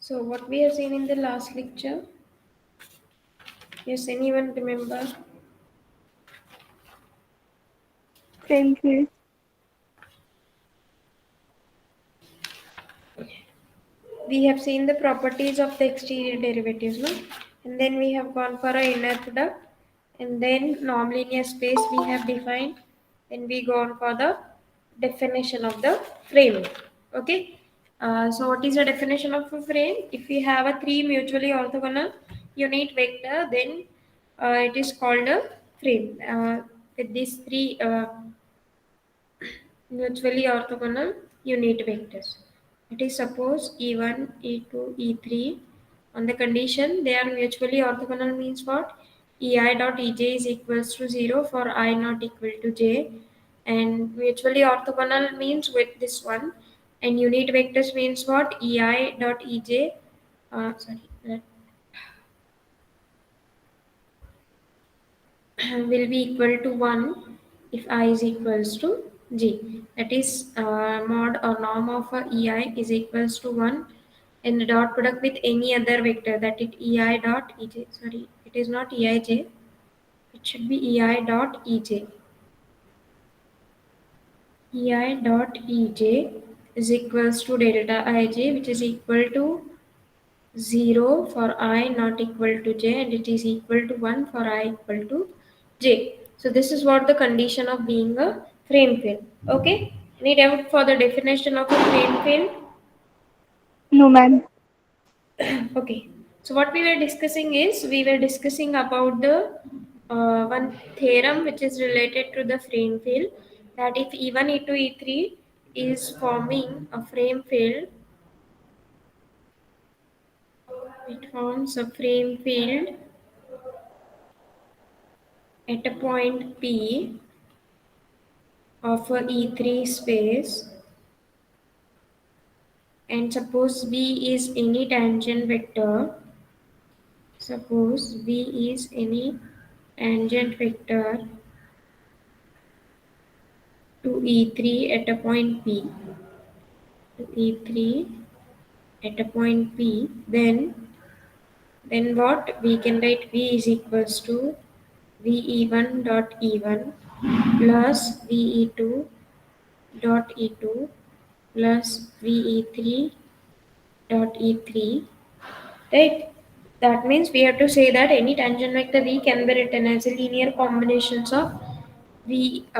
So what we have seen in the last lecture? Yes, anyone remember? Frame field. We have seen the properties of the exterior derivatives, no? And then we have gone for a inner product, and then non-linear space we have defined. Then we go on for the definition of the frame. Okay. So what is the definition of a frame? If we have a three mutually orthogonal unit vector, then it is called a frame. With these three mutually orthogonal unit vectors. It is suppose E1, E2, E3 on the condition they are mutually orthogonal means what? Ei dot Ej is equals to 0 for I not equal to j, and mutually orthogonal means with this one, and unit vectors means what? Ei dot Ej sorry, will be equal to 1 if I is equals to g. That is mod or norm of ei is equals to 1 in the dot product with any other vector, that it ei dot ej. Sorry, it is not eij. It should be ei dot ej. Ei dot ej is equals to delta ij, which is equal to 0 for I not equal to j, and it is equal to 1 for I equal to j. So this is what the condition of being a frame field. Okay. Any doubt for the definition of a frame field? No, ma'am. Okay. So what we were discussing is we were discussing about the one theorem which is related to the frame field, that if E1, E2, E3 is forming a frame field, it forms a frame field at a point P of a E3 space, and suppose V is any tangent vector. Suppose V is any tangent vector to E3 at a point P. To E3 at a point P, then what we can write? V is equals to VE1 dot E1 plus VE2 dot E2 plus VE3 dot E3, right? That means we have to say that any tangent vector V can be written as a linear combinations of E1,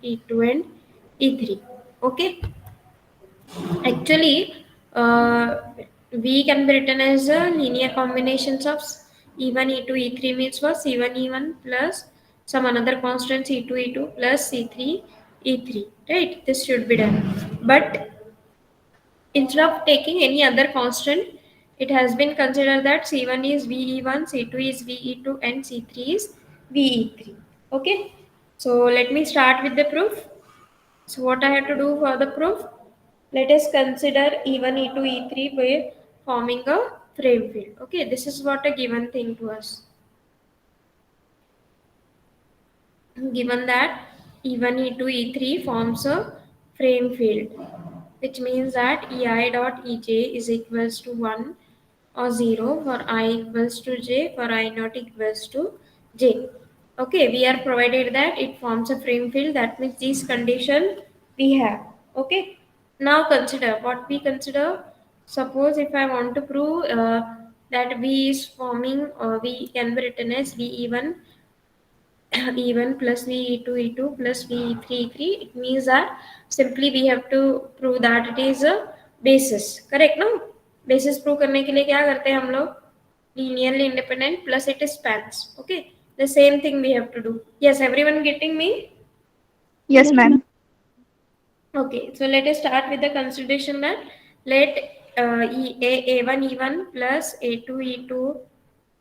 E2, and E3. Okay. Actually, V can be written as a linear combinations of E1, E2, E3 means what? C1, E1 plus some another constant C2, E2 plus C3, E3. Right? This should be done. But instead of taking any other constant, it has been considered that C1 is VE1, C2 is VE2, and C3 is VE3. Okay. So let me start with the proof. So what I have to do for the proof? Let us consider E1, E2, E3 by forming a frame field. Okay, this is what a given thing to us. Given that E1, E2, E3 forms a frame field, which means that Ei dot Ej is equals to 1 or 0 for I equals to j, for I not equals to j. Okay, we are provided that it forms a frame field. That means this condition we have. Okay, now consider what we consider. Suppose if I want to prove that V is forming, V can be written as VE1 E1 plus V E2 E2 plus V E3 E3. It means that simply we have to prove that it is a basis. Correct? No? Basis prove करने के लिए क्या करते हैं हम लोग? Linearly independent plus it spans. Okay? The same thing we have to do. Yes, everyone getting me? Yes, ma'am. Okay, so let us start with the consideration that let A1 E1 plus A2 E2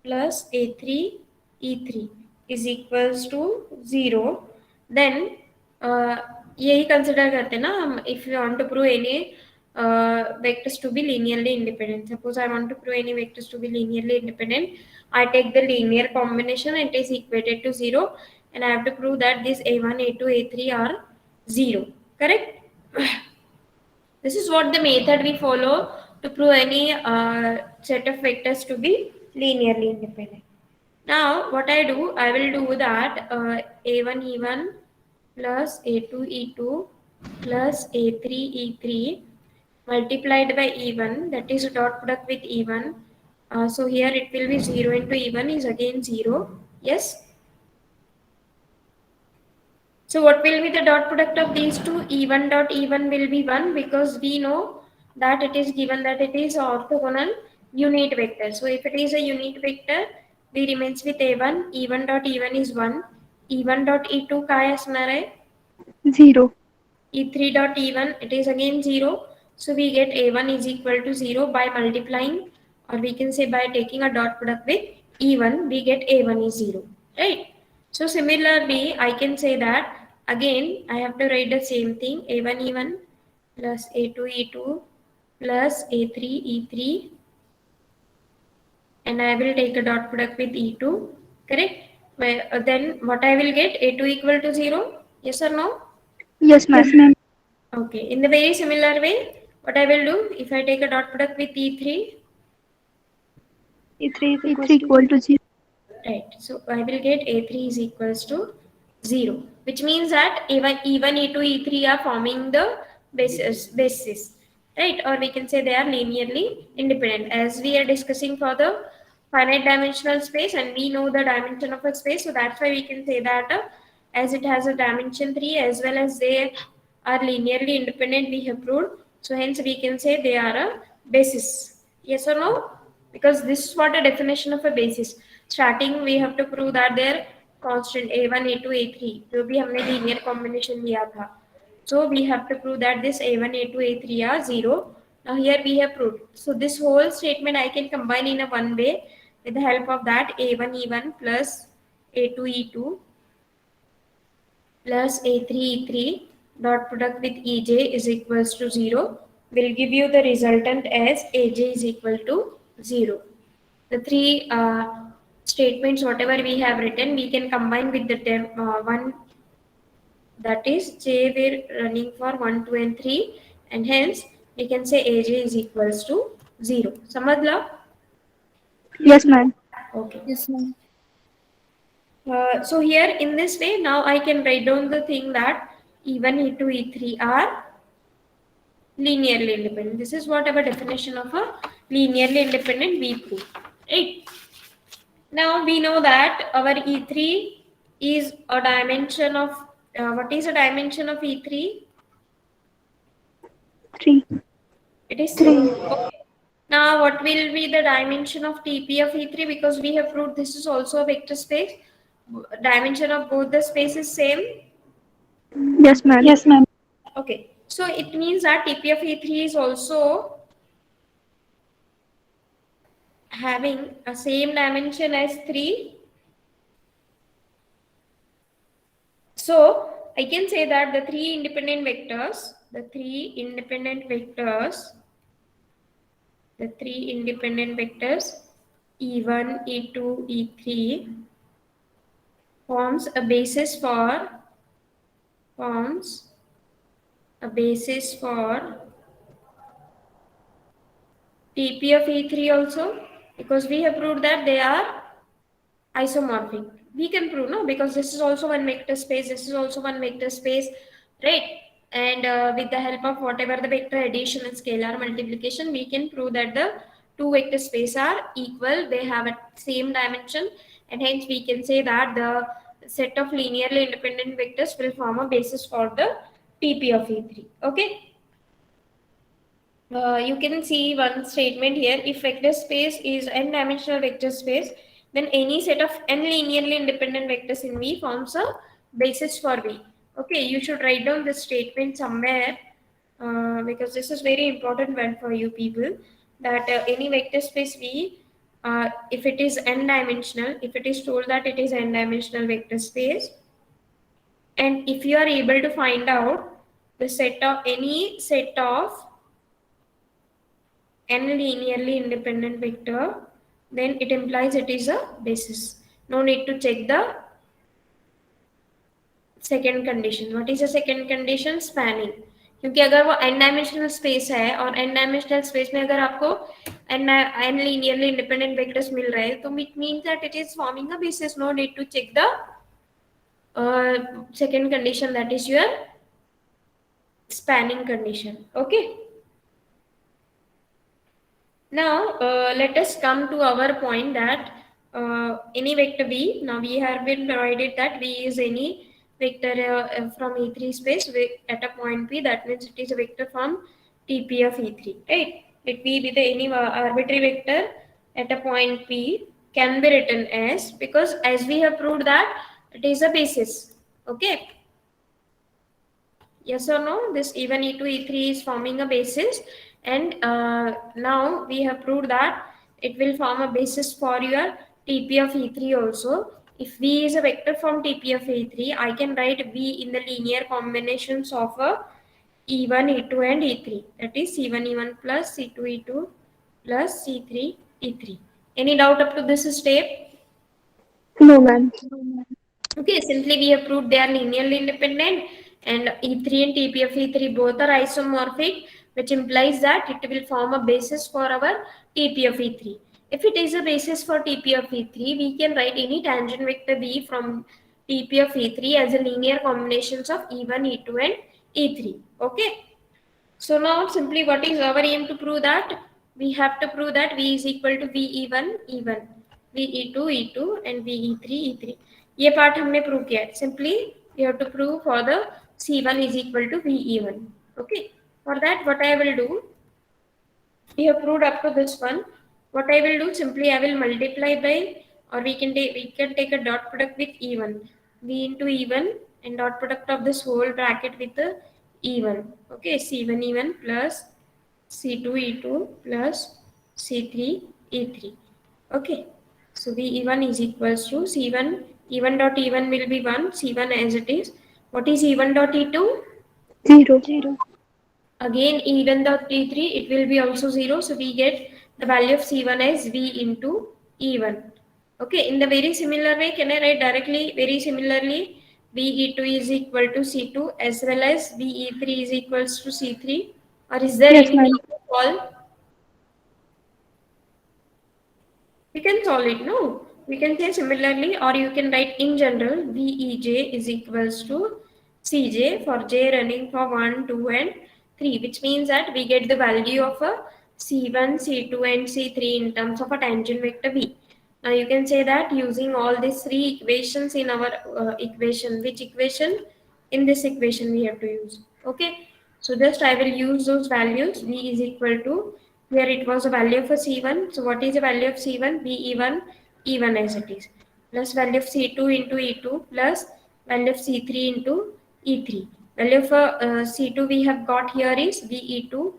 plus A3 E3 is equals to 0. Then यही consider करते हैं ना हम, if we want to prove any vectors to be linearly independent. Suppose I want to prove any vectors to be linearly independent. I take the linear combination and it is equated to 0, and I have to prove that these A1, A2, A3 are 0. Correct? This is what the method we follow to prove any set of vectors to be linearly independent. Now, what I do, I will do that a1 e1 plus a2 e2 plus a3 e3 multiplied by e1, that is dot product with e1. So here it will be 0 into e1 is again 0. Yes. So what will be the dot product of these two? E1 dot E1 will be 1 because we know that it is given that it is orthogonal unit vector. So if it is a unit vector, we remains with A1. E1 dot E1 is 1. E1 dot E2 काय असणार आहे? 0. E3 dot E1 it is again 0. So we get A1 is equal to 0 by multiplying, or we can say by taking a dot product with E1 we get A1 is 0, right? So similarly I can say that again I have to write the same thing, A1 E1 plus A2 E2 plus A3 E3, and I will take a dot product with E2, correct? Then what I will get, A2 equal to 0, yes or no? Yes, Yes, ma'am. ma'am. Okay, in the very similar way, what I will do, if I take a dot product with E3, E3 is E3 equals to equal 0. to 0. right, so I will get A3 is equals to 0, which means that even E2, E3 are forming the basis, right? Or we can say they are linearly independent. As we are discussing for the finite dimensional space and we know the dimension of a space, so that's why we can say that as it has a dimension 3 as well as they are linearly independent, we have proved. So hence we can say they are a basis. Yes or no? Because this is what a definition of a basis. Starting we have to prove that their constant a1 a2 a3 जो भी हमने linear combination लिया था. So we have to prove that this a1 a2 a3 are 0. Now here we have proved. So this whole statement I can combine in a one way with the help of that a1 e1 plus a2 e2 plus a3 e3 dot product with ej is equals to 0 will give you the resultant as aj is equal to 0. The three statements whatever we have written we can combine with the one, that is j we're running for 1 2 and 3, and hence we can say aj is equals to 0. Samadla? Yes, ma'am. Okay. Yes, ma'am. So here in this way now I can write down the thing that e1 e2 e3 are linearly independent. This is what our definition of a linearly independent we prove, right? Now we know that our E3 is a dimension of what is a dimension of E3? 3. It is 3. okay. Now what will be the dimension of TP of E3? Because we have proved this is also a vector space. Dimension of both the space is same. Yes, ma'am. Yes, ma'am. Okay. So it means that TP of E3 is also having a same dimension as 3. So I can say that the three independent vectors E1, E2, E3 forms a basis for TP of E3 also, because we have proved that they are isomorphic. We can prove, no, because this is also one vector space, this is also one vector space, right? And with the help of whatever the vector addition and scalar multiplication, we can prove that the two vector space are equal, they have a same dimension, and hence we can say that the set of linearly independent vectors will form a basis for the TP of E3. Okay. You can see one statement here. If vector space is n-dimensional vector space, then any set of n linearly independent vectors in V forms a basis for V. Okay, you should write down this statement somewhere because this is very important one for you people. That any vector space V, if it is n-dimensional, if it is told that it is n-dimensional vector space, and if you are able to find out the set of any set of n linearly independent vector, then it implies it is a basis. No need to check the second condition. What is the second condition? Spanning. क्योंकि अगर वो n dimensional space है और n dimensional space में अगर आपको n linearly independent vectors मिल रहे हैं, तो it means that it is forming a basis. No need to check the second condition, that is your spanning condition. Okay. Now let us come to our point that any vector v. Now we have been provided that v is any vector from E3 space at a point p. That means it is a vector from Tp of E3. Right? Let v be the any arbitrary vector at a point p can be written as, because as we have proved that it is a basis. Okay. Yes or no? This even E2, E3 is forming a basis, and now we have proved that it will form a basis for your TP of E3 also. If V is a vector from TP of E3, I can write V in the linear combinations of a E1, E2 and E3. That is C1, E1 plus C2, E2 plus C3, E3. Any doubt up to this step? No, ma'am. Okay, simply we have proved they are linearly independent, and E3 and TP of E3 both are isomorphic, which implies that it will form a basis for our TP of E3. If it is a basis for TP of E3, we can write any tangent vector V from TP of E3 as a linear combinations of E1, E2 and E3. Okay. So now simply what is our aim to prove that? We have to prove that V is equal to VE1, E1, VE2, E2 and VE3, E3. ये part हमने prove किया है. Simply we have to prove for the C1 is equal to VE1. Okay. For that what I will do, we have proved up to this one. What I will do, simply I will multiply by, or we can take a dot product with E1, V into E1, and dot product of this whole bracket with the E1. Okay, C1 E1 plus C2 E2 plus C3 E3. Okay, so V E1 is equals to C1 E1 dot E1 will be 1, C1 as it is. What is E1 dot E2? 0. Again, even the T3, it will be also 0. So we get the value of C1 as V into E1. Okay, in the very similar way, can I write directly, very similarly, VE2 is equal to C2 as well as VE3 is equals to C3? Or is there Yes, any way ma'am. to solve? We can solve it, no? We can say similarly, or you can write in general, Vej is equals to Cj for j running for 1, 2 and 3, which means that we get the value of a C1, C2 and C3 in terms of a tangent vector V. Now you can say that using all these three equations in our equation, which equation? In this equation we have to use. Okay, so just I will use those values. V is equal to, here it was a value of a C1. So what is the value of C1? VE1, E1 as it is, plus value of C2 into E2 plus value of C3 into E3. Value of C2 we have got here is VE2,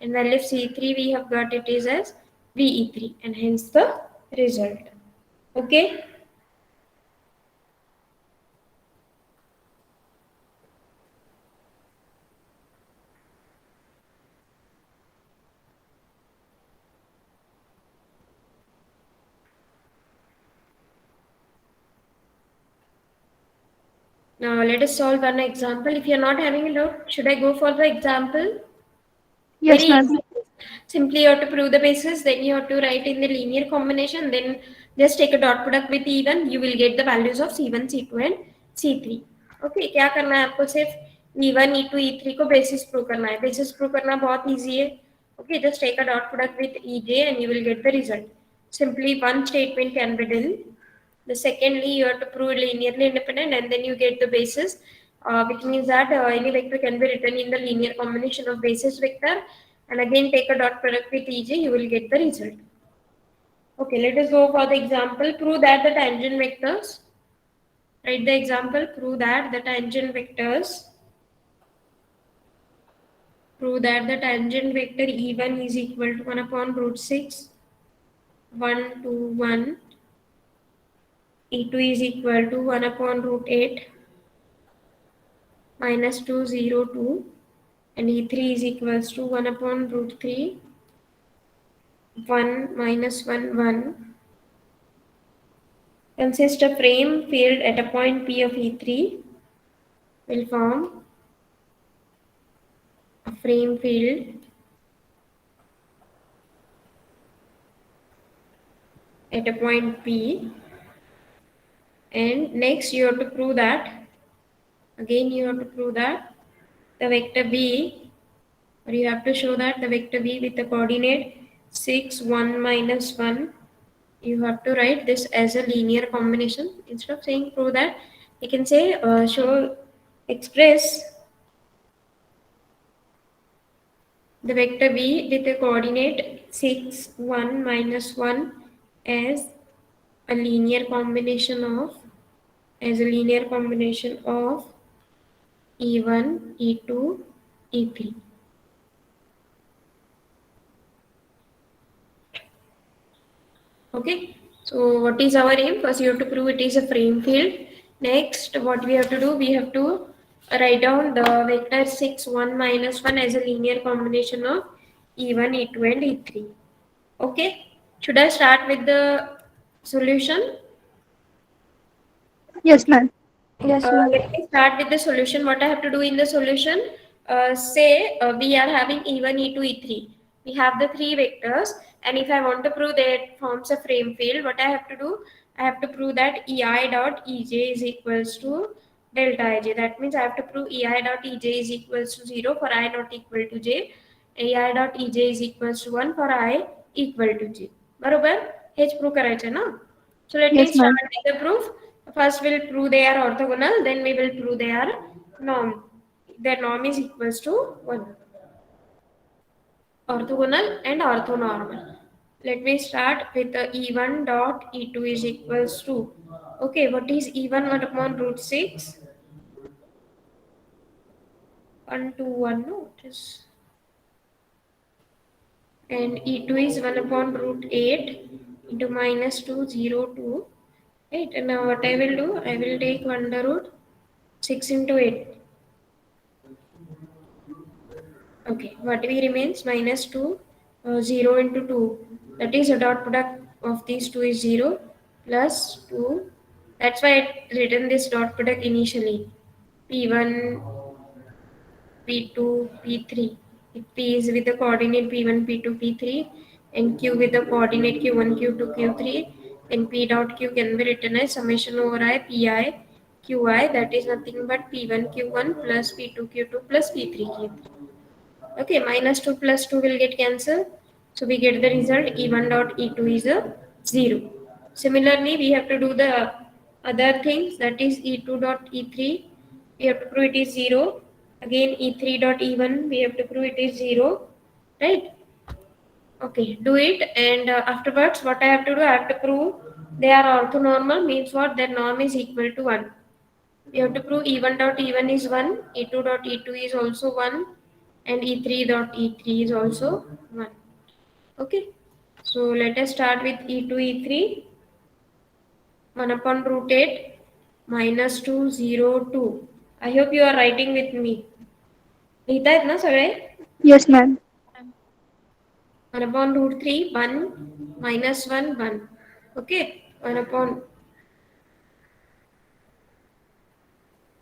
and value of C3 we have got it is as VE3, and hence the result. Okay. Now let us solve one example. If you are not having a doubt, should I go for the example? Very Yes, ma'am. easy. Simply you have to prove the basis, then you have to write in the linear combination, then just take a dot product with E1, you will get the values of C1, C2 and C3. Okay, क्या करना है आपको? सिर्फ E1, E2, E3 को basis prove करना है. Basis prove करना बहुत easy है. Okay, just take a dot product with EJ and you will get the result. Simply one statement can be done. The secondly, you have to prove linearly independent, and then you get the basis, which means that any vector can be written in the linear combination of basis vector, and again take a dot product with EJ, you will get the result. Okay, let us go for the example. Prove that the tangent vectors. Write the example. Prove that the tangent vectors. Prove that the tangent vector E1 is equal to 1 upon root 6, 1, 2, 1. E2 is equal to 1 upon root 8, minus 2, 0, 2, and E3 is equals to 1 upon root 3, 1 minus 1, 1, consist of frame field at a point P of E3 will form frame field at a point P, and next you have to prove that, again you have to prove that the vector B, or you have to show that the vector B with the coordinate 6 1 minus 1, you have to write this as a linear combination. Instead of saying prove that, you can say express the vector B with the coordinate 6 1 minus 1 as a linear combination of, E1, E2, E3. Okay, so what is our aim? First you have to prove it is a frame field. Next, what we have to do, we have to write down the vector 6 1 minus 1 as a linear combination of E1, E2 and E3. Okay, should I start with the solution? Yes, ma'am. Yes, ma'am. Let me start with the solution. What I have to do in the solution? Say we are having E1, E2, E3. We have the three vectors, and if I want to prove that it forms a frame field, what I have to do? I have to prove that Ei dot Ej is equals to delta Ij. That means I have to prove Ei dot Ej is equals to 0 for I not equal to j. Ei dot Ej is equals to 1 for I equal to j. बरोबर? हेच prove करायचं ना? So let me Yes, ma'am. start with the proof. First we'll prove they are orthogonal, then we will prove they are norm. Their norm is equals to 1. Orthogonal and orthonormal. Let me start with the E1 dot E2 is equals to. Okay, what is E1? 1 upon root 6. 1 to 1, no, it is. And E2 is 1 upon root 8 into minus 2, 0, 2. Right, and now what I will do? I will take 1 the root 6 into 8. Okay, what we remains minus 2, 0 into 2. That is a dot product of these two is 0 plus 2. That's why I written this dot product initially. P1, P2, P3. If P is with the coordinate P1, P2, P3 and Q with the coordinate Q1, Q2, Q3, then P dot Q can be written as summation over I, Pi, Qi, that is nothing but P1, Q1 plus P2, Q2 plus P3, Q3. Okay, minus 2 plus 2 will get cancelled. So we get the result E1 dot E2 is a 0. Similarly, we have to do the other things, that is E2 dot E3. We have to prove it is 0. Again E3 dot E1, we have to prove it is 0. Right? Okay, do it, and afterwards what I have to do, I have to prove they are orthonormal, means what? Their norm is equal to 1. We have to prove E1 dot E1 is 1, E2 dot E2 is also 1, and E3 dot E3 is also 1. Okay, so let us start with E2, E3. 1 upon root 8 minus 2, 0, 2. I hope you are writing with me. लिहिता आहेत ना सगळे? Yes, ma'am. 1 upon root 3, 1 minus 1, 1. Okay, 1 upon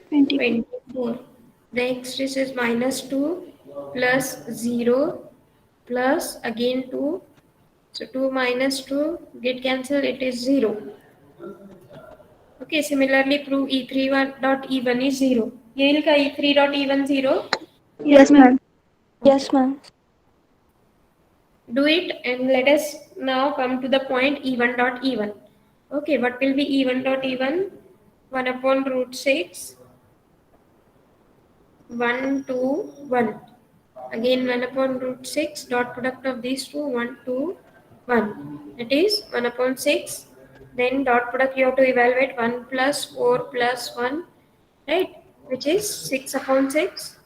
24. 24. Next this is minus 2 plus 0 plus again 2. So 2 minus 2 get cancelled, it is 0. Okay, similarly prove E3 dot E1 is 0. येईल का E3 dot E1 0? Yes, ma'am. Yes, ma'am. Do it, and let us now come to the point E1 dot E1. Okay, what will be E1 dot E1? 1 upon root 6, 1, 2, 1. Again 1 upon root 6, dot product of these two, 1, 2, 1. That is 1 upon 6. Then dot product you have to evaluate 1 plus 4 plus 1, right? Which is 6 upon 6,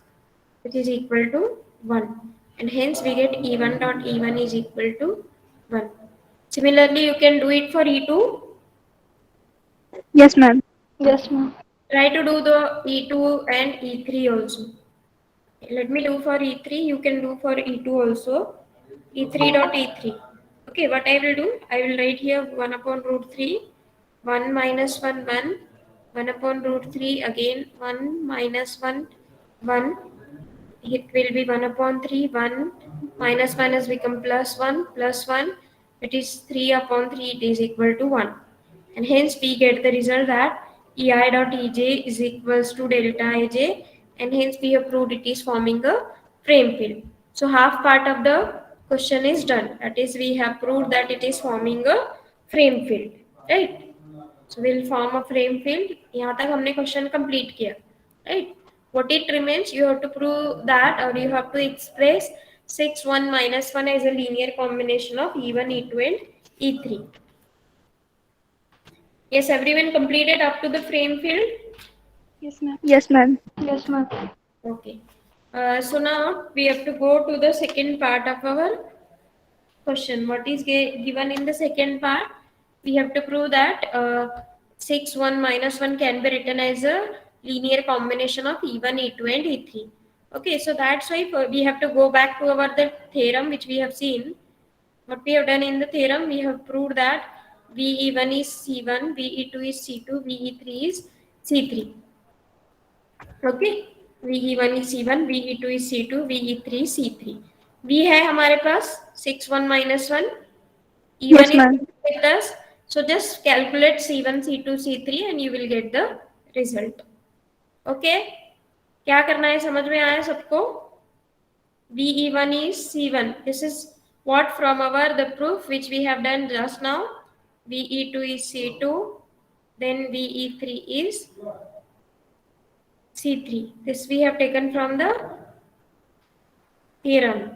which is equal to 1. And hence we get E1 dot E1 is equal to 1. Similarly, you can do it for E2. Yes, ma'am. Yes, ma'am. Try to do the E2 and E3 also. Let me do for E3, you can do for E2 also. E3 dot E3. Okay, what I will do, I will write here 1 upon root 3, 1 minus 1, 1, 1 upon root 3, again 1 minus 1, 1. it will be 1 upon 3, 1 minus minus become plus 1, plus 1, it is 3 upon 3, it is equal to 1. And hence we get the result that ei dot ej is equals to delta aj, and hence we have proved it is forming a frame field. So half part of the question is done. That is, we have proved that it is forming a frame field, right? So we'll form a frame field. यहाँ तक हमने question complete किया, right? What it remains, you have to prove that, or you have to express 6 1 minus 1 as a linear combination of E1, E2 and E3. Yes, everyone completed up to the frame field? Yes, ma'am. Yes, ma'am. Yes, ma'am. Okay. So now we have to go to the second part of our question. What is given in the second part? We have to prove that 6 1 minus 1 can be written as a linear combination of E1, E2 and E3. Okay, so that's why we have to go back to our the theorem which we have seen. What we have done in the theorem, we have proved that VE1 is C1, VE2 is C2, VE3 is C3. Okay, VE1 is C1, VE2 is C2, VE3 is C3. V है हमारे पास 6 1 minus 1, E1 Yes, is ma'am. with us, so just calculate C1, C2, C3 and you will get the result. Okay, क्या करना है समझ में आया सबको? VE1 is C1. This is what from our the proof which we have done just now. VE2 is C2, then VE3 is C3. This we have taken from the theorem,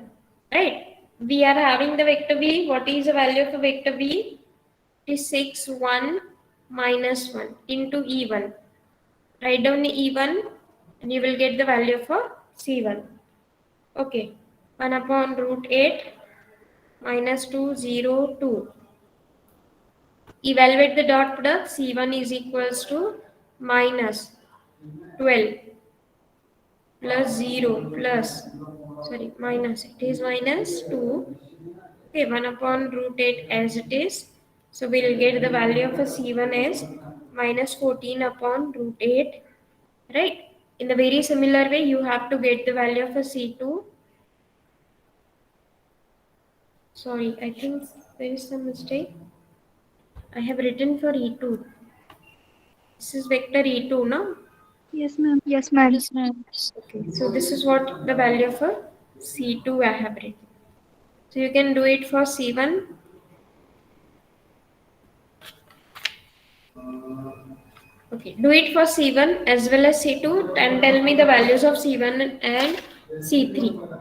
right? We are having the vector v. What is the value of the vector v? It is 6 1 minus 1 into E1. Write down the E1 and you will get the value for C1. Okay, 1 upon root 8 minus 2 0 2. Evaluate the dot product. C1 is equals to minus 12 plus 0 plus, sorry, minus, it is minus 2. Okay, 1 upon root 8 as it is. So we'll get the value of a C1 as minus 14 upon root 8, right? In the very similar way, you have to get the value of a C2. Sorry, I think there is some mistake. I have written for E2. This is vector E2, no? Yes, ma'am. Yes, ma'am. Yes, ma'am. Okay, so this is what the value of a C2 I have written. So you can do it for C1. Okay, do it for C1 as well as C2 and tell me the values of C1 and C3.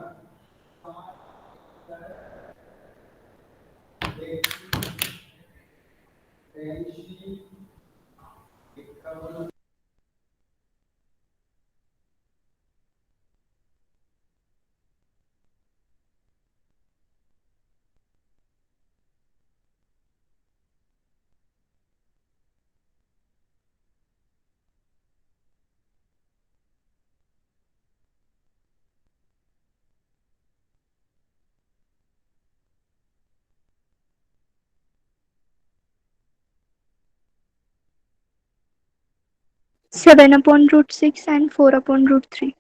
Seven upon root 6 and 4 upon root 3.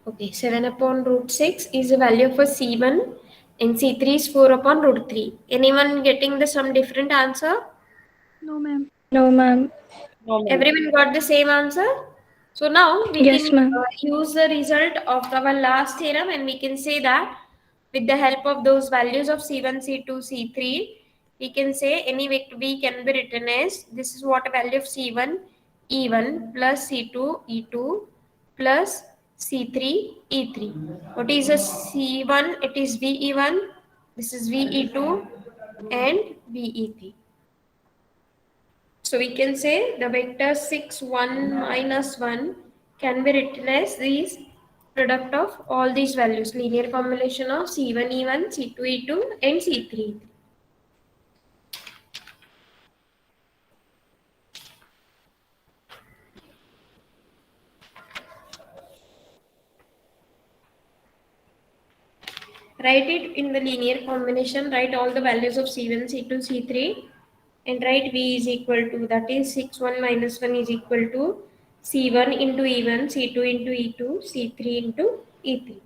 Okay, 7 upon root 6 is the value of a C1 and C3 is 4 upon root 3. Anyone getting the some different answer? No, ma'am. No, ma'am. Everyone got the same answer? So now we Yes, can ma'am. use the result of our last theorem and we can say that with the help of those values of C1, C2, C3, we can say any vector v can be written as, this is what value of C1, E1 plus C2, E2 plus C3, E3. What is a C1? It is VE1, this is VE2 and VE3. So we can say the vector 6 1 minus 1 can be written as this product of all these values, linear combination of C1 E1, C2 E2 and C3. Write it in the linear combination, write all the values of C1, C2, C3 and write V is equal to, that is 6 1 minus 1 is equal to C1 into E1, C2 into E2, C3 into E3.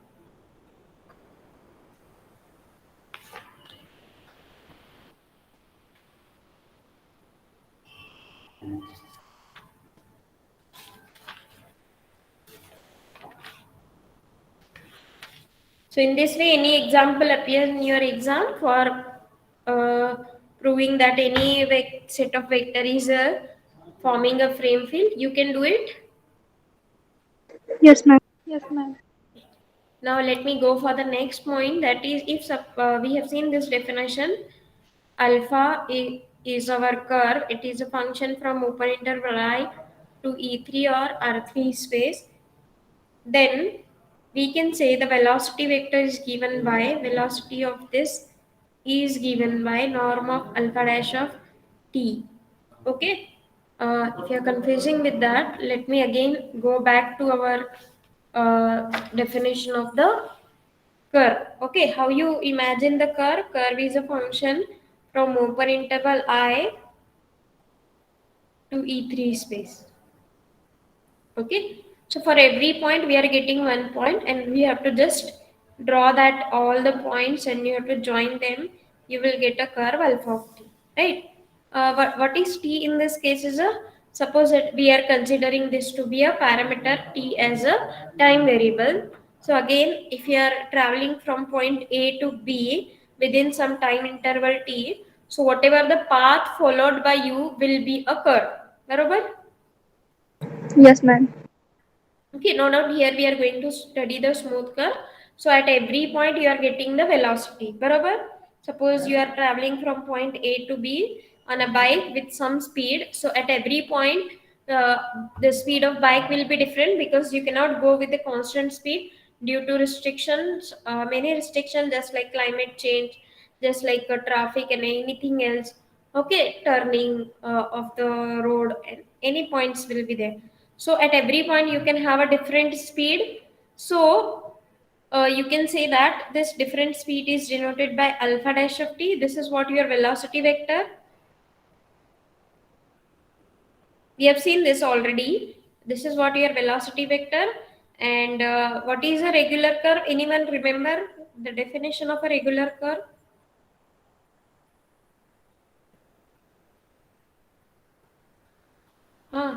So in this way, any example appears in your exam for proving that any set of vector is forming a frame field, you can do it. Yes, ma'am. Yes, ma'am. Now let me go for the next point. That is, if we have seen this definition, alpha is our curve. It is a function from open interval I to E3 or R3 space. Then we can say the velocity vector is given by velocity of this is given by norm of alpha dash of t. Okay. If you are confusing with that, let me again go back to our definition of the curve. Okay, how you imagine the curve? Curve is a function from open interval I to E3 space. Okay, so for every point we are getting 1 point, and we have to just draw that all the points and you have to join them. You will get a curve alpha of t, right? What is t in this case is a, suppose that we are considering this to be a parameter t as a time variable. So again, if you are traveling from point A to B within some time interval t, so whatever the path followed by you will be a curve. Barabar? Yes, ma'am. Okay, no doubt here we are going to study the smooth curve. So at every point you are getting the velocity. Barabar? Suppose you are traveling from point A to B on a bike with some speed. So at every point, uh, the speed of bike will be different because you cannot go with a constant speed due to restrictions, many restrictions just like climate change, just like traffic and anything else. Okay, turning of the road and any points will be there. So at every point you can have a different speed. So you can say that this different speed is denoted by alpha dash of t. This is what your velocity vector. We have seen this already. This is what your velocity vector. And what is a regular curve? Anyone remember the definition of a regular curve? Huh.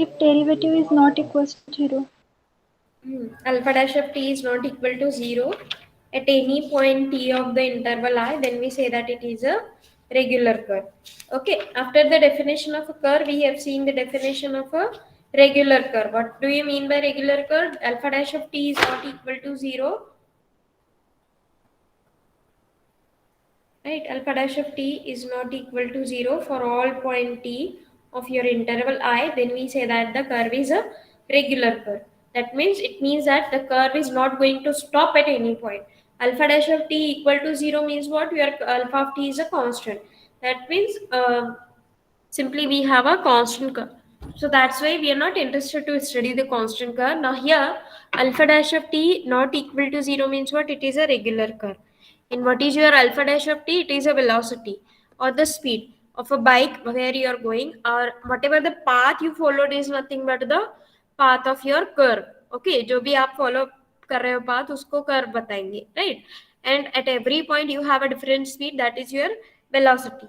If derivative is not equals to 0. Alpha dash of t is not equal to 0 at any point t of the interval I, then we say that it is a regular curve. Okay, after the definition of a curve, we have seen the definition of a regular curve. What do you mean by regular curve? Alpha dash of t is not equal to 0. Right, alpha dash of t is not equal to 0 for all point t of your interval I, then we say that the curve is a regular curve. That means it means that the curve is not going to stop at any point. Alpha dash of t equal to 0 means what? Your alpha of t is a constant. That means simply we have a constant curve. So that's why we are not interested to study the constant curve. Now here alpha dash of t not equal to 0 means what? It is a regular curve. And what is your alpha dash of t? It is a velocity or the speed of a bike where you are going, or whatever the path you followed is nothing but the path of your curve. Okay, जो भी आप follow कर रहे हो path उसको curve बताएंगे, right? And at every point you have a different speed, that is your velocity.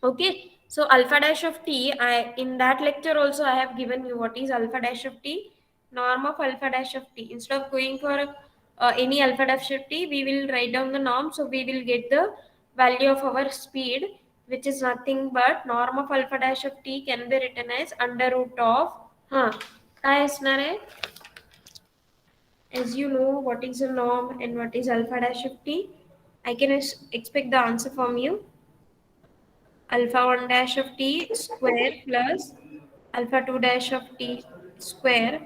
Okay, so alpha dash of t, in that lecture also I have given you what is alpha dash of t, norm of alpha dash of t. Instead of going for any alpha dash of t, we will write down the norm. So we will get the value of our speed, which is nothing but norm of alpha dash of t can be written as under root of, काय असणार आहे? As you know what is a norm and what is alpha dash of t, I can expect the answer from you. Alpha 1 dash of t square plus alpha 2 dash of t square,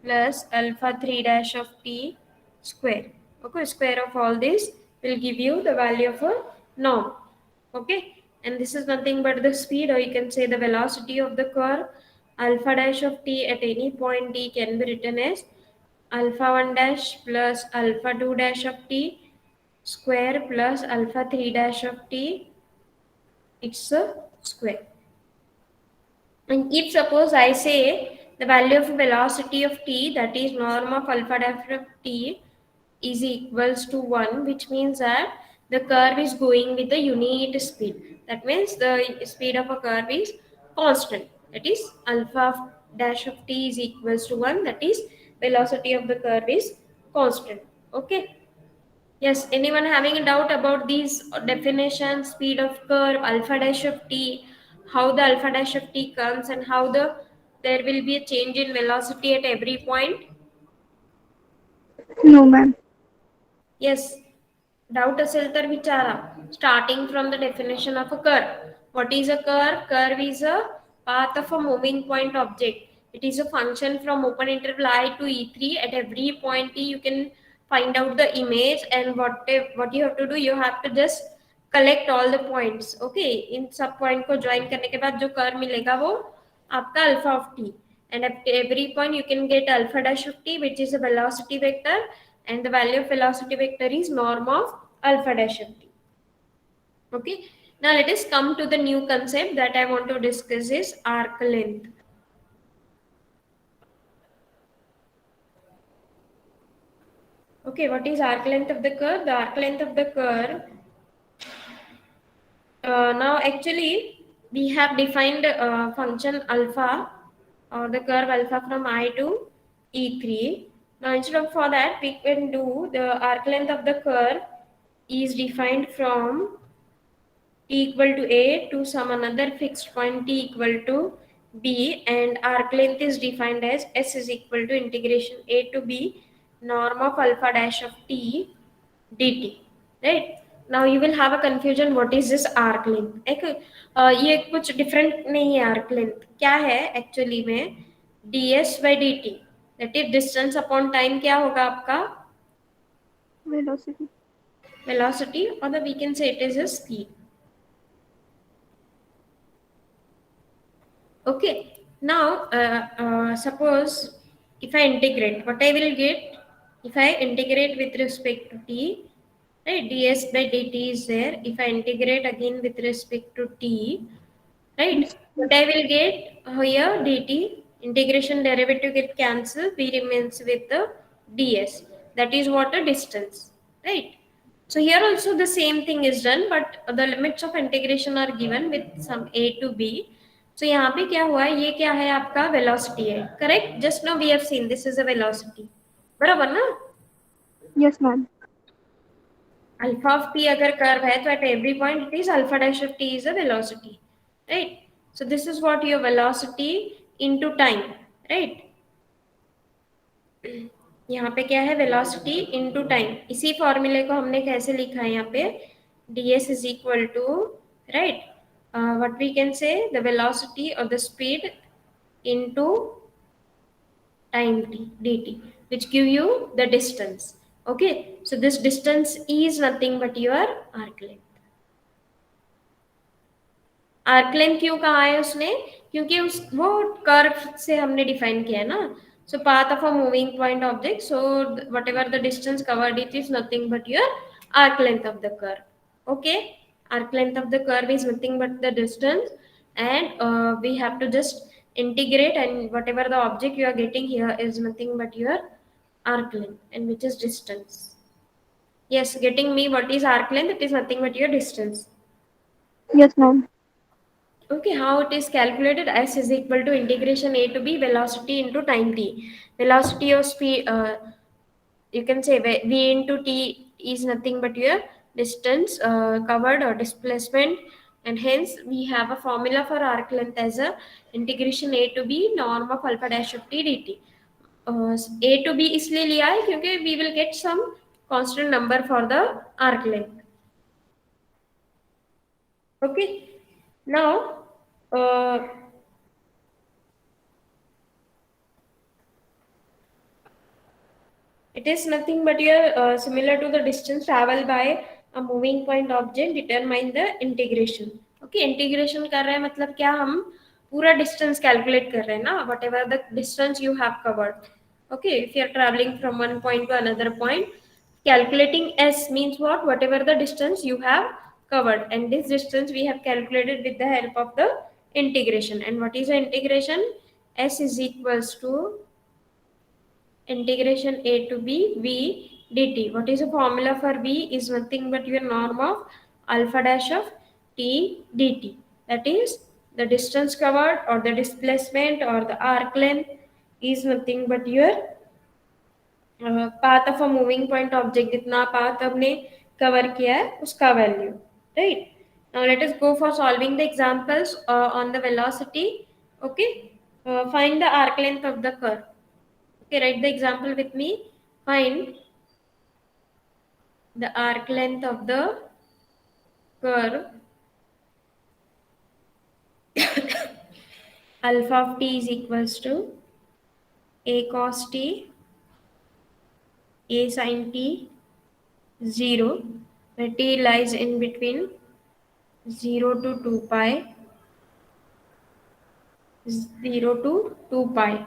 plus alpha 3 dash of t square. Okay, square of all this will give you the value of a norm. Okay, and this is nothing but the speed, or you can say the velocity of the curve. Alpha dash of t at any point t can be written as alpha 1 dash plus alpha 2 dash of t square plus alpha 3 dash of t, it's a square. And if suppose I say the value of velocity of t, that is norm of alpha dash of t, is equals to 1, which means that the curve is going with the unit speed. That means the speed of a curve is constant. That is alpha dash of t is equals to 1. That is velocity of the curve is constant. Okay. Yes, anyone having a doubt about these definitions, speed of curve, alpha dash of t, how the alpha dash of t comes, and how there will be a change in velocity at every point? No, ma'am. Yes, doubt असेल तर विचारा. Starting from the definition of a curve. What is a curve? Curve is a path of a moving point object. It is a function from open interval I to E3. At every point E, you can find out the image, and what you have to do, you have to just collect all the points. Okay, इन सब point को join करने के बाद जो curve मिलेगा वो आपका alpha of t. And at every point you can get alpha dash of t, which is a velocity vector, and the value of velocity vector is norm of alpha dash of t. Okay, now let us come to the new concept that I want to discuss is arc length. Okay, what is arc length of the curve? The arc length of the curve, now actually we have defined function alpha, or the curve alpha from I to E3. Now instead of for that, we can do the arc length of the curve is defined from t equal to a to some another fixed point t equal to b, and arc length is defined as s is equal to integration a to b norm of alpha dash of t dt. Right, now you will have a confusion, what is this arc length? एक ये कुछ different नहीं है. arc length क्या है actually में? ds by dt, that is distance upon time. क्या होगा आपका? Velocity. Velocity, or the we can say it is a speed. Okay, now suppose if I integrate, what I will get if I integrate with respect to t, right? ds by dt is there. If I integrate again with respect to t, right? Yes. What I will get here, dt integration derivative get cancelled. V remains with the ds. That is what a distance, right? So here also the same thing is done, but the limits of integration are given with some a to b. So यहाँ पे क्या हुआ है, ये क्या है आपका velocity है, correct? Just now we have seen this is a velocity, बराबर ना? Yes, ma'am. Alpha of t अगर curve है तो at every point it is alpha dash of t is a velocity, right? So this is what your velocity into time, right? यहाँ पे क्या है, velocity into time. इसी फॉर्मूले को हमने कैसे लिखा है यहाँ पे? ds is equal to, right, what we can say, the velocity or the speed into time t dt, which give you the distance. Okay, so this distance is nothing but your arc length. Arc length क्यों कहा है उसने? क्योंकि उस वो curve से हमने define किया है ना. So path of a moving point object, so whatever the distance covered it is nothing but your arc length of the curve. Okay, arc length of the curve is nothing but the distance, and we have to just integrate, and whatever the object you are getting here is nothing but your arc length, and which is distance. Yes, getting me what is arc length? It is nothing but your distance. Yes, ma'am. Okay, how it is calculated? S is equal to integration a to b velocity into time t. Velocity of speed, you can say v into t is nothing but your distance covered or displacement, and hence we have a formula for arc length as a integration a to b norm of alpha dash of t dt. A to b इसलिए लिया है क्योंकि we will get some constant number for the arc length. Okay, now uh, It is nothing but your similar to the distance traveled by a moving point object determine the integration. Okay, integration कर रहे हैं मतलब क्या हम पूरा distance calculate कर रहे हैं ना, whatever the distance you have covered. Okay, if you are traveling from one point to another point, calculating s means what? Whatever the distance you have covered, and this distance we have calculated with the help of the integration. And what is the integration? S is equals to integration a to b v dt. What is the formula for v? Is nothing but your norm of alpha dash of t dt. That is the distance covered or the displacement or the arc length is nothing but your path of a moving point object. जितना path हमने cover किया है उसका value, right? Now let us go for solving the examples on the velocity. Okay, find the arc length of the curve. Okay, write the example with me. Find the arc length of the curve alpha of t is equals to a cos t, a sin t, 0, where t lies in between 0 to 2 pi, 0 to 2 pi.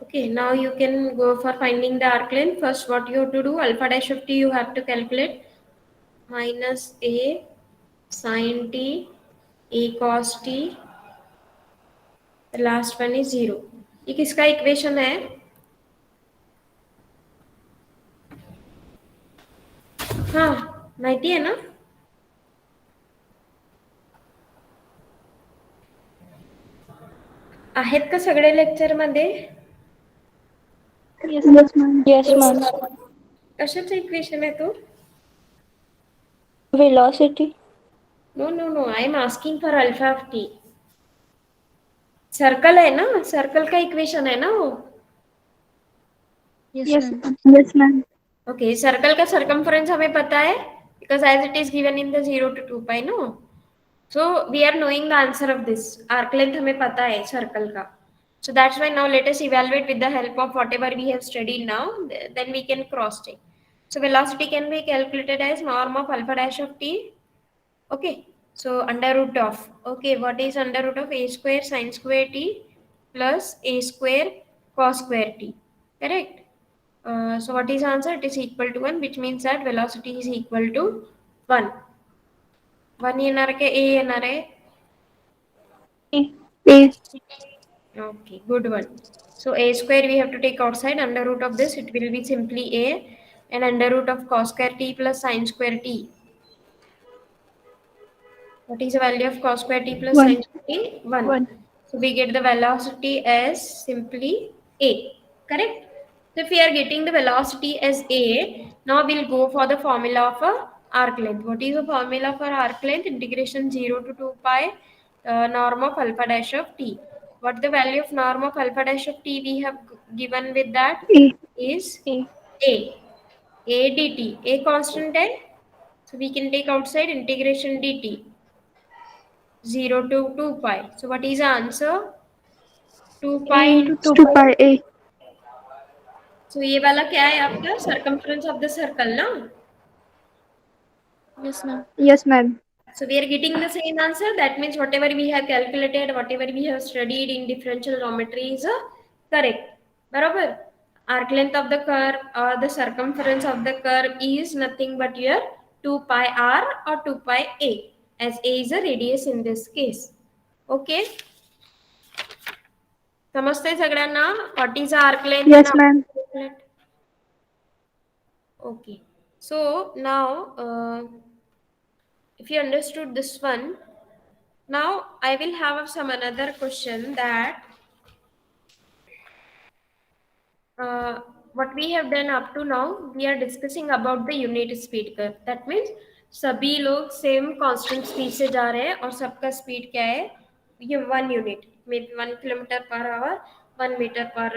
Okay, now you can go for finding the arc length. First, what you have to do, alpha dash of t you have to calculate, minus a sin t, a cos t, the last one is 0. ये किसका equation है? हाँ, माहिती आहे ना? आहेत का सगळे लेक्चर मध्ये? Yes, ma'am. Yes, ma'am. कशाचं इक्वेशन आहे तो? Velocity. No, I am asking for alpha of t. Circle है ना, सर्कल का इक्वेशन है ना वो. Yes, ma'am. Yes, ma'am. Okay, circle का सर्कमफ्रेंस हमें पता है because as it is given in the 0 to 2 pi, no? So we are knowing the answer of this. Arc length हमें पता है सर्कल का. So that's why now let us evaluate with the help of whatever we have studied now. Then we can cross check. So velocity can be calculated as norm of alpha dash of t. Okay. So under root of. Okay, what is under root of a square sin square t plus a square cos square t? Correct. So what is answer? It is equal to 1, which means that velocity is equal to 1. 1 येणार के a येणार आहे? A. Okay, good one. So a square we have to take outside. Under root of this it will be simply a, and under root of cos square t plus sin square t. What is the value of cos square t plus 1. sin square t? 1. 1. So we get the velocity as simply a. Correct? So if we are getting the velocity as a, now we'll go for the formula of a arc length. What is the formula for arc length? Integration 0 to 2 pi norm of alpha dash of t. What the value of norm of alpha dash of t we have given with that A. is A. a. A dt. A constant है. So we can take outside integration dt. 0 to 2 pi. So what is the answer? 2 A pi. into 2 2 pi. pi A. So ये वाला क्या है आपका? Circumference of the circle ना? Yes, ma'am. Yes, ma'am. So we are getting the same answer. That means whatever we have calculated, whatever we have studied in differential geometry is correct. बराबर? Arc length of the curve or the circumference of the curve is nothing but your 2 pi r or 2 pi a, as a is a radius in this case. Okay. समजते सगळ्यांना? What is arc length? Yes, ma'am. Okay. So now, if you understood this one, now I will have some another question that what we have done up to now, we are discussing about the unit speed curve. That means सभी लोग same constant speed से जा रहे हैं और सबका speed क्या है? ये 1 unit, may be 1 kilometre per hour, 1 metre per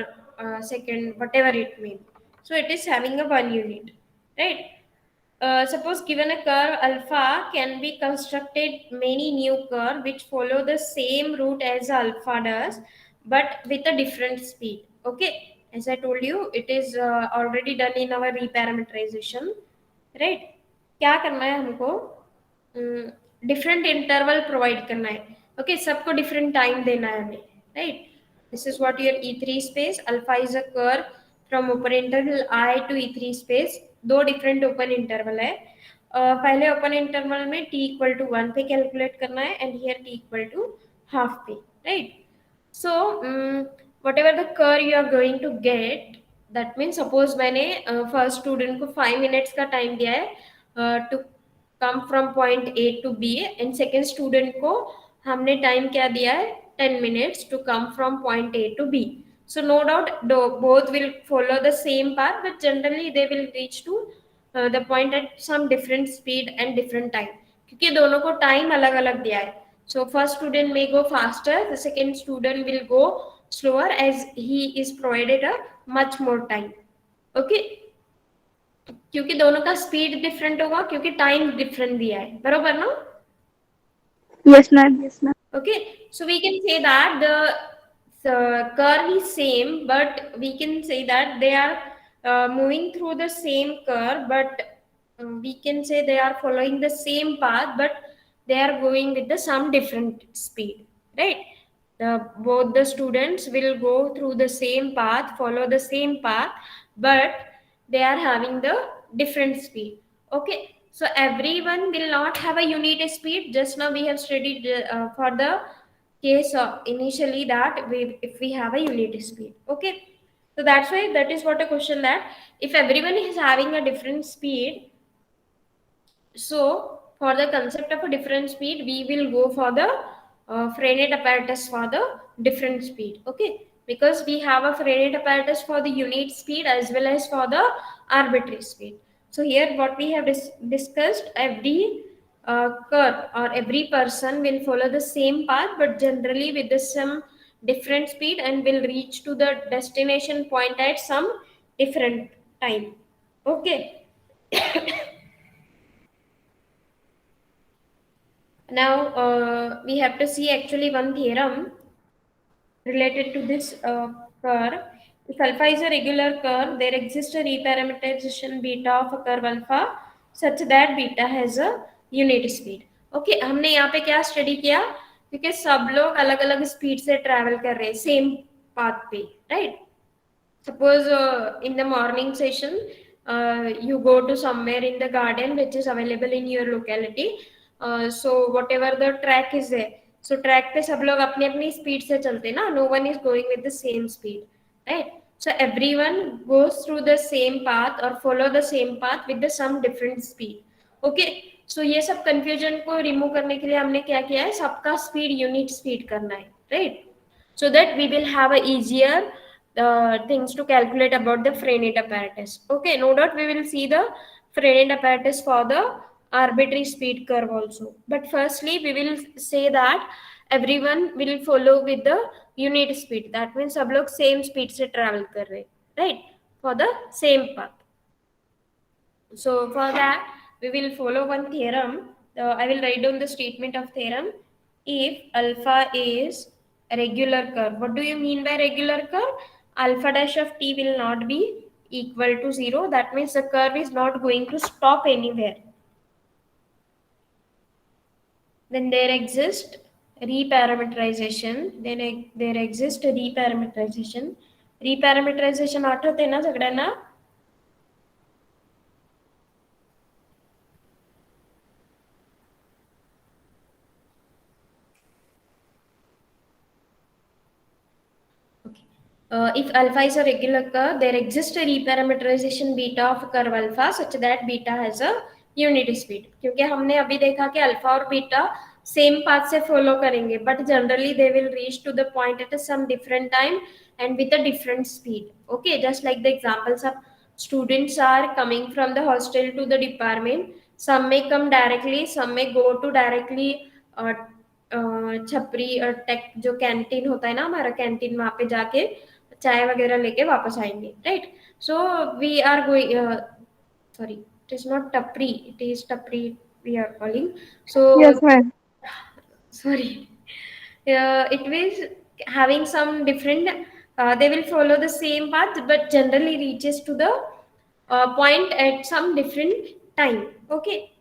second, whatever it means. So it is having a 1 unit, right? Suppose given a curve alpha can be constructed many new curve which follow the same route as alpha does but with a different speed. Okay, as I told you, it is already done in our reparameterization, right? क्या करना है हमको? Different interval provide करना है. Okay, सबको different time देना है हमें, right? This is what your E3 space alpha is a curve from open interval I to E3 space. दो डिफरेंट ओपन इंटरवल है. पहले ओपन इंटरवल में t इक्वल टू 1 पे कैलकुलेट करना है and here t equal to half पे, right? So, whatever the curve you are going to get, that means suppose मैंने first student को 5 मिनट्स का टाइम दिया है to come from point A to B and second student को हमने time क्या दिया है 10 minutes to come from point A to B. So no doubt both will follow the same path but generally they will reach to the point at some different speed and different time क्योंकि दोनों को time अलग अलग दिया है. So first student may go faster, the second student will go slower as he is provided a much more time. Okay, क्योंकि दोनों का स्पीड डिफरेंट होगा क्योंकि टाइम डिफरेंट दिया है, बरोबर ना? Yes, ma'am. Yes, ma'am. Okay, so we can say that the curve is same, but we can say that they are moving through the same curve, but we can say they are following the same path, but they are going with the some different speed, right? Both the students will go through the same path, follow the same path, but they are having the different speed. Okay, so everyone will not have a unit speed. Just now we have studied for the case initially that if we have a unit speed. Okay, so that's why that is what a question that if everyone is having a different speed, so for the concept of a different speed, we will go for the Freinet apparatus for the different speed. Okay, because we have a Freinet apparatus for the unit speed as well as for the arbitrary speed. So here what we have discussed, every curve or every person will follow the same path but generally with the some different speed and will reach to the destination point at some different time. Okay. Now we have to see actually one theorem related to this curve. If alpha is a regular curve, there exists a reparameterization beta of a curve alpha such that beta has a unit speed. Okay, हमने यहाँ पे क्या study किया? क्योंकि सब लोग अलग अलग स्पीड से ट्रैवल कर रहे हैं सेम पाथ पे, right? Suppose in the morning session, you go to somewhere in the garden which is available in your locality. So whatever the track is there, so track पे सब लोग अपनी अपनी स्पीड से चलते ना, no one is going with the same speed, right? So everyone goes through the same path or follow the same path with the some different speed. Okay, so ये सब confusion को remove करने के लिए हमने क्या किया है, सबका speed unit speed करना है, right? So that we will have a easier things to calculate about the Freinet apparatus. Okay, no doubt we will see the Freinet apparatus for the arbitrary speed curve also. But firstly, we will say that everyone will follow with the unit speed. That means सब लोग same speed से travel कर रहे, right? For the same path. So for that, we will follow one theorem. I will write down the statement of theorem. If alpha is a regular curve, what do you mean by regular curve? Alpha dash of t will not be equal to 0. That means the curve is not going to stop anywhere. Then there exists reparameterization. Then there exists reparameterization. Reparameterization आठवते ना सगळ्यांना? If alpha is a regular curve, there exists a reparameterization beta of curve alpha such that beta has a unit speed. क्योंकि हमने अभी देखा कि alpha और beta same path से फॉलो करेंगे but generally they will reach to the point at some different time and with a different speed. Okay, just like the examples of students are coming from the hostel to the department. Some may come directly, some may go to directly uh, छपरी और take जो canteen होता है ना हमारा canteen वहां पे जाके चाय वगैरह लेके वापस आएंगे, right? So we are going, sorry, It is not tapri, it is tapri we are calling. So Yes, ma'am. sorry, it is having some different. They will follow the same path, but generally reaches to the point at some different time. Okay,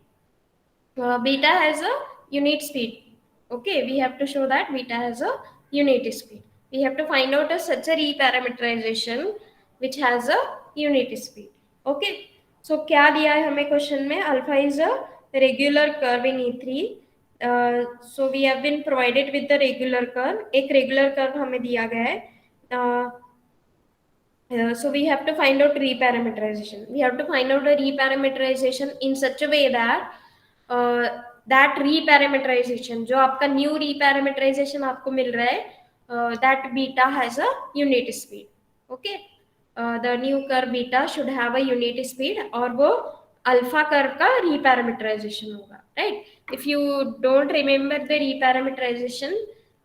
beta has a unit speed. Okay, we have to show that beta has a unit speed. We have to find out such a reparameterization which has a unit speed. Okay, so क्या दिया है हमें question में? Alpha is a regular curve in E3. So we have been provided with the regular curve. एक regular curve हमें दिया गया है. So we have to find out reparameterization. We have to find out a reparameterization in such a way that that reparameterization जो आपका new reparameterization आपको मिल रहा है, that beta has a unit speed. Okay, the new curve beta should have a unit speed और वो alpha curve का reparameterization होगा, right? If you don't remember the reparameterization,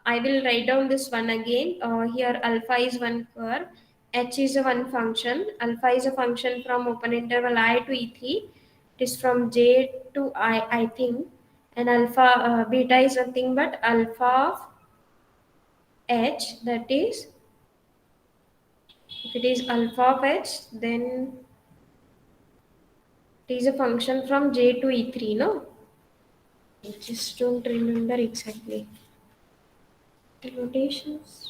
I will write down this one again. Here alpha is one curve, h is a one function, alpha is a function from open interval I to E3. It is from j to I think, and alpha beta is nothing but alpha of h. That is, if it is alpha of h, then it is a function from j to E3. No, I just don't remember exactly the notations.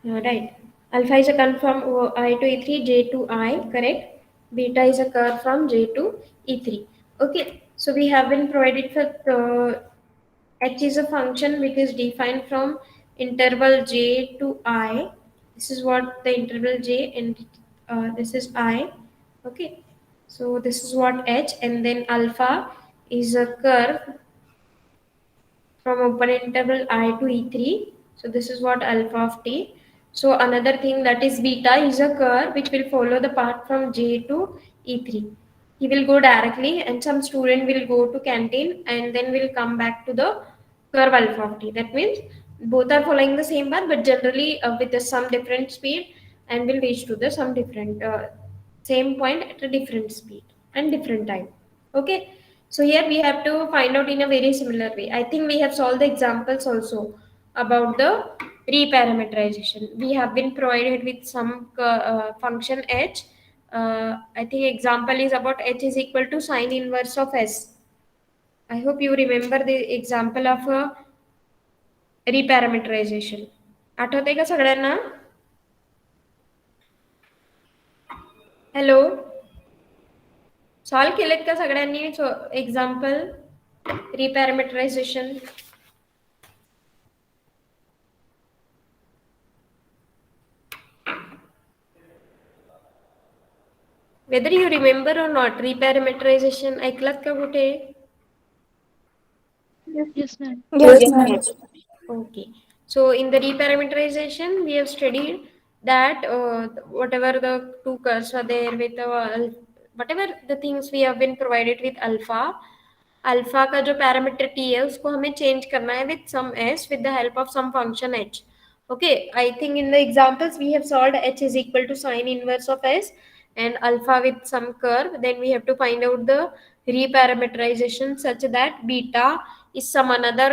Right. Alpha is a curve from I to E3, J to I, correct? Beta is a curve from J to E3. Okay. So we have been provided for H is a function which is defined from interval J to I. This is what the interval J and this is I. Okay. So this is what H, and then alpha is a curve from open interval I to E3. So this is what alpha of t. So another thing, that is beta is a curve which will follow the path from J to E3. He will go directly and some student will go to canteen and then will come back to the curve alpha of t. That means both are following the same path but generally with some different speed and will reach to the some different same point at a different speed and different time. Okay, so here we have to find out in a very similar way. I think we have solved the examples also about the reparameterization. We have been provided with some function h. I think example is about h is equal to sine inverse of s. I hope you remember the example of reparameterization. आठवते का सगळ्यांना? Hello, solve केलेत का सगळ्यांनी example reparameterization? Whether you remember or not, reparameterization ऐकलात का कुठे? Yes, ma'am. Yes, ma'am. Okay. So in the reparameterization, we have studied that whatever the two curves are there with whatever the things we have been provided with alpha, alpha का जो parameter T है उसको हमें change करना है with some S with the help of some function H. Okay, I think in the examples we have solved h is equal to sine inverse of s and alpha with some curve. Then we have to find out the reparameterization such that beta is some another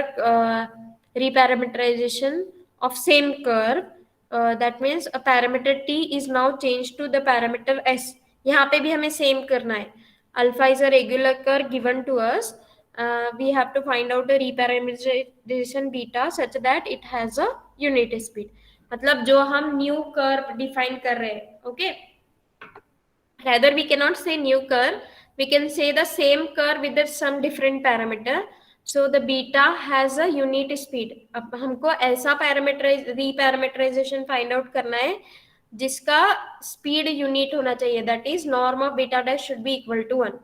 reparameterization of same curve. That means a parameter t is now changed to the parameter s. यहाँ पे भी हमें same करना है. Alpha is a regular curve given to us. We have to find out the reparameterization beta such that it has a unit speed. मतलब जो हम new curve define कर रहे हैं, okay? Rather we cannot say new curve, we can say the same curve with some different parameter. So the beta has a unit speed. अब हमको ऐसा reparameterization find out करना है जिसका speed unit होना चाहिए. That is norm of beta dash should be equal to 1.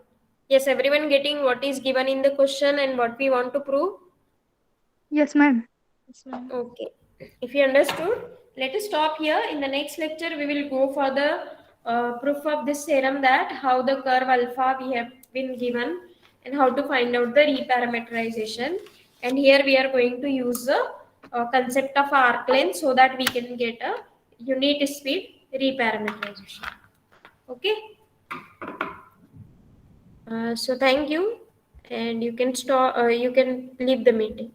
Yes, everyone getting what is given in the question and what we want to prove? Yes, ma'am. Yes, ma'am. Okay. If you understood, let us stop here. In the next lecture, we will go for the proof of this theorem, that how the curve alpha we have been given and how to find out the reparameterization. And here we are going to use the concept of arc length so that we can get a unit speed reparameterization. Okay. So thank you, and you can stop. You can leave the meeting.